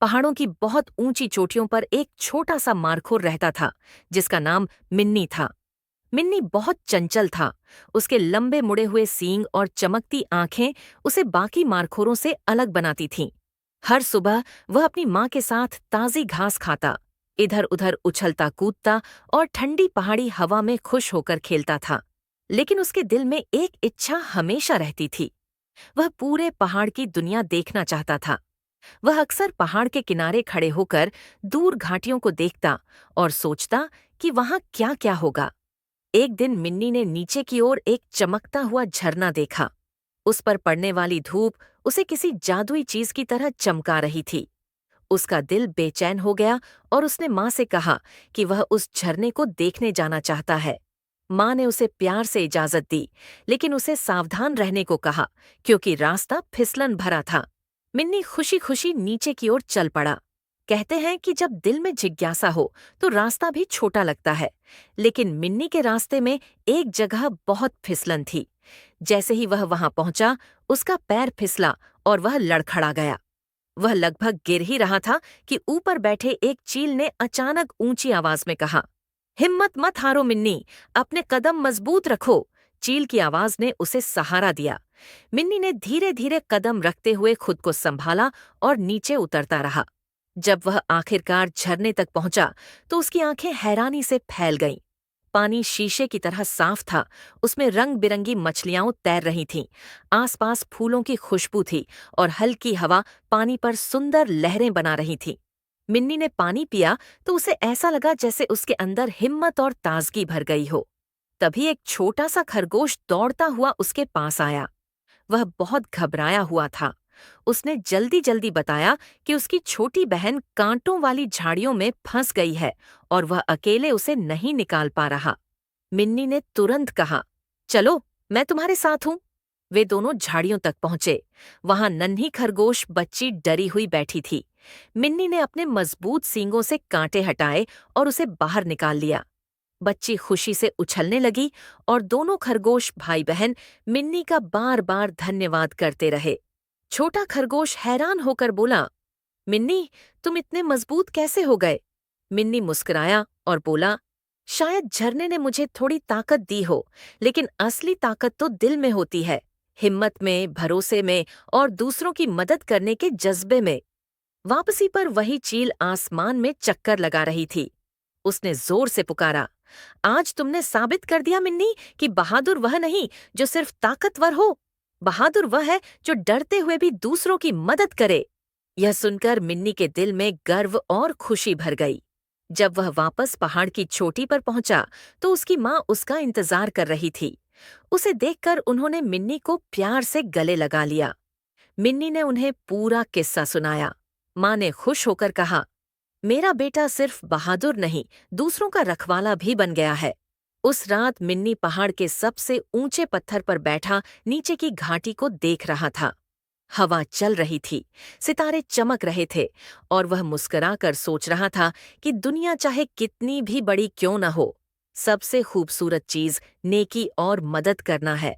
पहाड़ों की बहुत ऊंची चोटियों पर एक छोटा सा मारखोर रहता था, जिसका नाम मिन्नी था। मिन्नी बहुत चंचल था। उसके लंबे मुड़े हुए सींग और चमकती आंखें उसे बाकी मारखोरों से अलग बनाती थीं। हर सुबह वह अपनी माँ के साथ ताज़ी घास खाता, इधर उधर उछलता कूदता और ठंडी पहाड़ी हवा में खुश होकर खेलता था। लेकिन उसके दिल में एक इच्छा हमेशा रहती थी। वह पूरे पहाड़ की दुनिया देखना चाहता था। वह अक्सर पहाड़ के किनारे खड़े होकर दूर घाटियों को देखता और सोचता कि वहां क्या क्या होगा। एक दिन मिन्नी ने नीचे की ओर एक चमकता हुआ झरना देखा। उस पर पड़ने वाली धूप उसे किसी जादुई चीज की तरह चमका रही थी। उसका दिल बेचैन हो गया और उसने माँ से कहा कि वह उस झरने को देखने जाना चाहता है। माँ ने उसे प्यार से इजाजत दी, लेकिन उसे सावधान रहने को कहा, क्योंकि रास्ता फिसलन भरा था। मिन्नी खुशी खुशी नीचे की ओर चल पड़ा। कहते हैं कि जब दिल में जिज्ञासा हो तो रास्ता भी छोटा लगता है, लेकिन मिन्नी के रास्ते में एक जगह बहुत फिसलन थी। जैसे ही वह वहां पहुंचा, उसका पैर फिसला और वह लड़खड़ा गया। वह लगभग गिर ही रहा था कि ऊपर बैठे एक चील ने अचानक ऊंची आवाज में कहा, हिम्मत मत हारो मिन्नी, अपने कदम मजबूत रखो। चील की आवाज ने उसे सहारा दिया। मिन्नी ने धीरे धीरे कदम रखते हुए खुद को संभाला और नीचे उतरता रहा। जब वह आखिरकार झरने तक पहुंचा तो उसकी आंखें हैरानी से फैल गईं। पानी शीशे की तरह साफ था, उसमें रंग बिरंगी मछलियां तैर रही थीं। आसपास फूलों की खुशबू थी और हल्की हवा पानी पर सुंदर लहरें बना रही थी। मिन्नी ने पानी पिया तो उसे ऐसा लगा जैसे उसके अंदर हिम्मत और ताजगी भर गई हो। तभी एक छोटा सा खरगोश दौड़ता हुआ उसके पास आया। वह बहुत घबराया हुआ था। उसने जल्दी जल्दी बताया कि उसकी छोटी बहन कांटों वाली झाड़ियों में फंस गई है और वह अकेले उसे नहीं निकाल पा रहा। मिन्नी ने तुरंत कहा, चलो, मैं तुम्हारे साथ हूं। वे दोनों झाड़ियों तक पहुंचे। वहां नन्ही खरगोश बच्ची डरी हुई बैठी थी। मिन्नी ने अपने मजबूत सींगों से कांटे हटाए और उसे बाहर निकाल लिया। बच्ची खुशी से उछलने लगी और दोनों खरगोश भाई बहन मिन्नी का बार बार धन्यवाद करते रहे। छोटा खरगोश हैरान होकर बोला, मिन्नी, तुम इतने मजबूत कैसे हो गए? मिन्नी मुस्कुराया और बोला, शायद झरने ने मुझे थोड़ी ताकत दी हो, लेकिन असली ताकत तो दिल में होती है, हिम्मत में, भरोसे में और दूसरों की मदद करने के जज्बे में। वापसी पर वही चील आसमान में चक्कर लगा रही थी। उसने जोर से पुकारा, आज तुमने साबित कर दिया मिन्नी कि बहादुर वह नहीं जो सिर्फ ताकतवर हो, बहादुर वह है जो डरते हुए भी दूसरों की मदद करे। यह सुनकर मिन्नी के दिल में गर्व और खुशी भर गई। जब वह वापस पहाड़ की चोटी पर पहुंचा तो उसकी माँ उसका इंतजार कर रही थी। उसे देखकर उन्होंने मिन्नी को प्यार से गले लगा लिया। मिन्नी ने उन्हें पूरा किस्सा सुनाया। माँ ने खुश होकर कहा, मेरा बेटा सिर्फ बहादुर नहीं, दूसरों का रखवाला भी बन गया है। उस रात मिन्नी पहाड़ के सबसे ऊंचे पत्थर पर बैठा नीचे की घाटी को देख रहा था। हवा चल रही थी, सितारे चमक रहे थे और वह मुस्कुराकर सोच रहा था कि दुनिया चाहे कितनी भी बड़ी क्यों न हो, सबसे खूबसूरत चीज नेकी और मदद करना है।